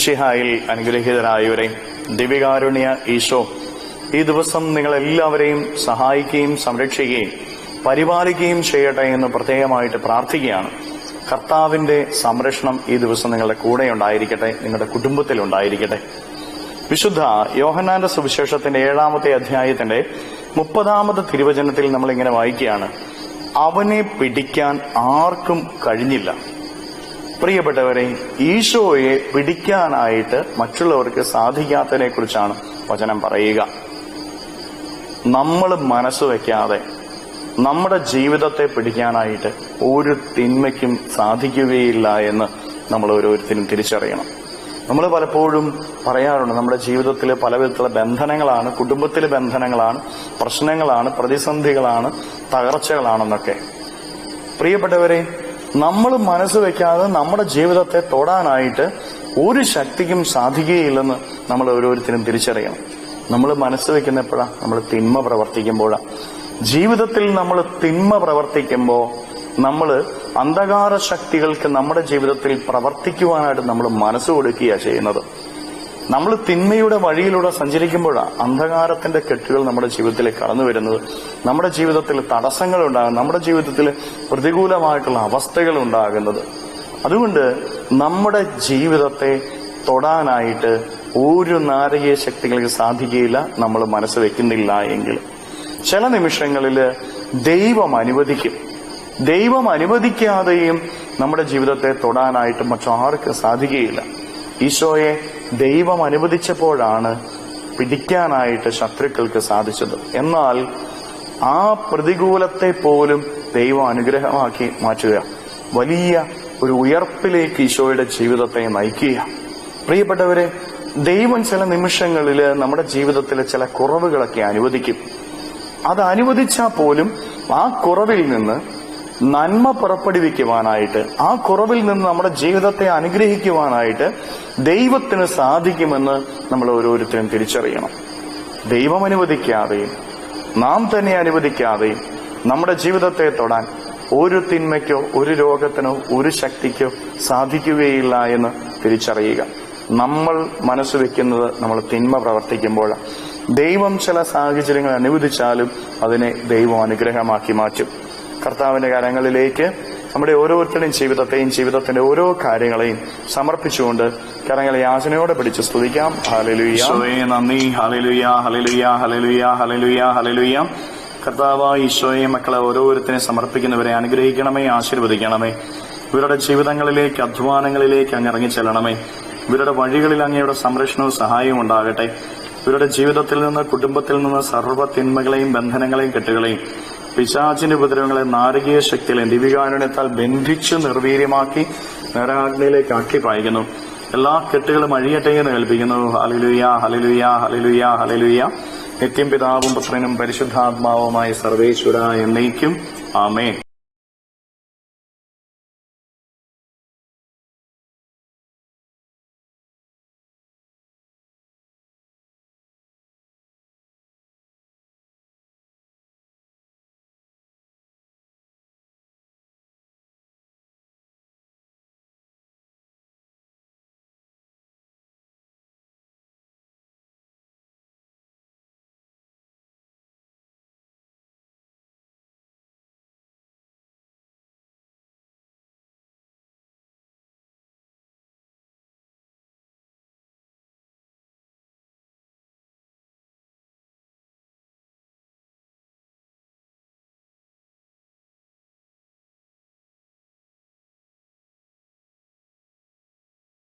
മിശിഹായിൽ അനുഗ്രഹീതരായവരെ, ദിവ്യകാരുണ്യ ഈശോ ഈ ദിവസം നിങ്ങളെല്ലാവരെയും സഹായിക്കുകയും സംരക്ഷിക്കുകയും പരിപാലിക്കുകയും ചെയ്യട്ടെ എന്ന് പ്രത്യേകമായിട്ട് പ്രാർത്ഥിക്കുകയാണ്. കർത്താവിന്റെ സംരക്ഷണം ഈ ദിവസം നിങ്ങളുടെ കൂടെ ഉണ്ടായിരിക്കട്ടെ, നിങ്ങളുടെ കുടുംബത്തിലുണ്ടായിരിക്കട്ടെ. വിശുദ്ധ യോഹന്നാന്റെ സുവിശേഷത്തിന്റെ 7-ാമത്തെ അധ്യായത്തിന്റെ 30-ാമത്തെ തിരുവചനത്തിൽ നമ്മൾ ഇങ്ങനെ വായിക്കുകയാണ്: അവനെ പിടിക്കാൻ ആർക്കും കഴിഞ്ഞില്ല. പ്രിയപ്പെട്ടവരെ, ഈശോയെ പിടിക്കാനായിട്ട് മറ്റുള്ളവർക്ക് സാധിക്കാത്തതിനെ കുറിച്ചാണ് വചനം പറയുക. നമ്മൾ മനസ്സ് വയ്ക്കാതെ നമ്മുടെ ജീവിതത്തെ പിടിക്കാനായിട്ട് ഒരു തിന്മയ്ക്കും സാധിക്കുകയില്ല എന്ന് നമ്മൾ ഓരോരുത്തരും തിരിച്ചറിയണം. നമ്മൾ പലപ്പോഴും പറയാറുണ്ട്, നമ്മുടെ ജീവിതത്തിൽ പല വിധത്തിലുള്ള ബന്ധനങ്ങളാണ്, കുടുംബത്തിലെ ബന്ധനങ്ങളാണ്, പ്രശ്നങ്ങളാണ്, പ്രതിസന്ധികളാണ്, തകർച്ചകളാണെന്നൊക്കെ. പ്രിയപ്പെട്ടവരെ, നമ്മൾ മനസ്സ് വയ്ക്കാതെ നമ്മുടെ ജീവിതത്തെ തൊടാനായിട്ട് ഒരു ശക്തിക്കും സാധിക്കുകയില്ലെന്ന് നമ്മൾ ഓരോരുത്തരും തിരിച്ചറിയണം. നമ്മൾ മനസ്സ് വയ്ക്കുന്ന എപ്പോഴാ? നമ്മൾ തിന്മ പ്രവർത്തിക്കുമ്പോഴാണ്. ജീവിതത്തിൽ നമ്മൾ തിന്മ പ്രവർത്തിക്കുമ്പോൾ നമ്മൾ അന്ധകാര ശക്തികൾക്ക് നമ്മുടെ ജീവിതത്തിൽ പ്രവർത്തിക്കുവാനായിട്ട് നമ്മൾ മനസ്സ് കൊടുക്കുകയാണ് ചെയ്യുന്നത്. നമ്മൾ തിന്മയുടെ വഴിയിലൂടെ സഞ്ചരിക്കുമ്പോഴാണ് അന്ധകാരത്തിന്റെ കെട്ടുകൾ നമ്മുടെ ജീവിതത്തിലേക്ക് കടന്നു വരുന്നത്. നമ്മുടെ ജീവിതത്തിൽ തടസ്സങ്ങൾ ഉണ്ടാകുന്നത്, നമ്മുടെ ജീവിതത്തിൽ പ്രതികൂലമായിട്ടുള്ള അവസ്ഥകൾ ഉണ്ടാകുന്നത്. അതുകൊണ്ട് നമ്മുടെ ജീവിതത്തെ തൊടാനായിട്ട് ഒരു നാരകീയ ശക്തികൾക്ക് സാധിക്കുകയില്ല, നമ്മൾ മനസ്സ് വെക്കുന്നില്ല എങ്കിൽ. ചില നിമിഷങ്ങളിൽ ദൈവം അനുവദിക്കും. ദൈവം അനുവദിക്കാതെയും നമ്മുടെ ജീവിതത്തെ തൊടാനായിട്ട് മറ്റാർക്കും സാധിക്കുകയില്ല. ഈശോയെ ദൈവം അനുവദിച്ചപ്പോഴാണ് പിടിക്കാനായിട്ട് ശത്രുക്കൾക്ക് സാധിച്ചത്. എന്നാൽ ആ പ്രതികൂലത്തെ പോലും ദൈവം അനുഗ്രഹമാക്കി മാറ്റുക, വലിയ ഒരു ഉയർപ്പിലേക്ക് ഈശോയുടെ ജീവിതത്തെ നയിക്കുക. പ്രിയപ്പെട്ടവരെ, ദൈവം ചില നിമിഷങ്ങളിൽ നമ്മുടെ ജീവിതത്തിൽ ചില കുറവുകളൊക്കെ അനുവദിക്കും. അത് അനുവദിച്ചാൽ പോലും ആ കുറവിൽ നിന്ന് നന്മ പുറപ്പെടുവിക്കുവാനായിട്ട്, ആ കുറവിൽ നിന്ന് നമ്മുടെ ജീവിതത്തെ അനുഗ്രഹിക്കുവാനായിട്ട് ദൈവത്തിന് സാധിക്കുമെന്ന് നമ്മൾ ഓരോരുത്തരും തിരിച്ചറിയണം. ദൈവം അനുവദിക്കാതെയും നാം തന്നെ അനുവദിക്കാതെയും നമ്മുടെ ജീവിതത്തെ തൊടാൻ ഒരു തിന്മയ്ക്കോ ഒരു രോഗത്തിനോ ഒരു ശക്തിക്കോ സാധിക്കുകയില്ല എന്ന് തിരിച്ചറിയുക. നമ്മൾ മനസ്സ് വെക്കുന്നത് നമ്മൾ തിന്മ പ്രവർത്തിക്കുമ്പോഴാണ്. ദൈവം ചില സാഹചര്യങ്ങൾ അനുവദിച്ചാലും അതിനെ ദൈവം അനുഗ്രഹമാക്കി മാറ്റും. കർത്താവിന്റെ കരങ്ങളിലേക്ക് നമ്മുടെ ഓരോരുത്തരുടെയും ജീവിതത്തെയും ജീവിതത്തിന്റെ ഓരോ കാര്യങ്ങളെയും സമർപ്പിച്ചുകൊണ്ട് കരങ്ങളെ യാചനയോടെ പിടിച്ച് സ്തുതിക്കാം. ഹല്ലേലൂയ, നന്ദി. Hallelujah, hallelujah, hallelujah, hallelujah, hallelujah. കർത്താവായ ഈശോയെ, മക്കളെ ഓരോരുത്തരെ സമർപ്പിക്കുന്നവരെ അനുഗ്രഹിക്കണമേ, ആശീർവദിക്കണമേ. ഇവരുടെ ജീവിതങ്ങളിലേക്ക്, അധ്വാനങ്ങളിലേക്ക് അങ്ങ് ഇറങ്ങിച്ചെല്ലണമേ. ഇവരുടെ വഴികളിൽ അങ്ങയുടെ സംരക്ഷണവും സഹായവും ഉണ്ടാകട്ടെ. ഇവരുടെ ജീവിതത്തിൽ നിന്ന്, കുടുംബത്തിൽ നിന്ന് സർവ്വ തിന്മകളെയും ബന്ധനങ്ങളെയും കെട്ടുകളെയും പിശാചിന്റെ ഉപദ്രവങ്ങളെ നാരകീയ ശക്തികളെയും ദിവ്യകാരുണ്യത്താൽ ബന്ധിച്ചു നിർവീര്യമാക്കി നരകാഗ്നിയിലേക്ക് ആക്കി പായിക്കുന്നു. എല്ലാ കെട്ടുകളും അഴിയട്ടെ എന്ന് കൽപ്പിക്കുന്നു. Hallelujah, hallelujah, hallelujah, hallelujah. നിത്യം പിതാവും പുത്രനും പരിശുദ്ധാത്മാവുമായ സർവേശ്വര എന്നേക്കും. ആമേൻ.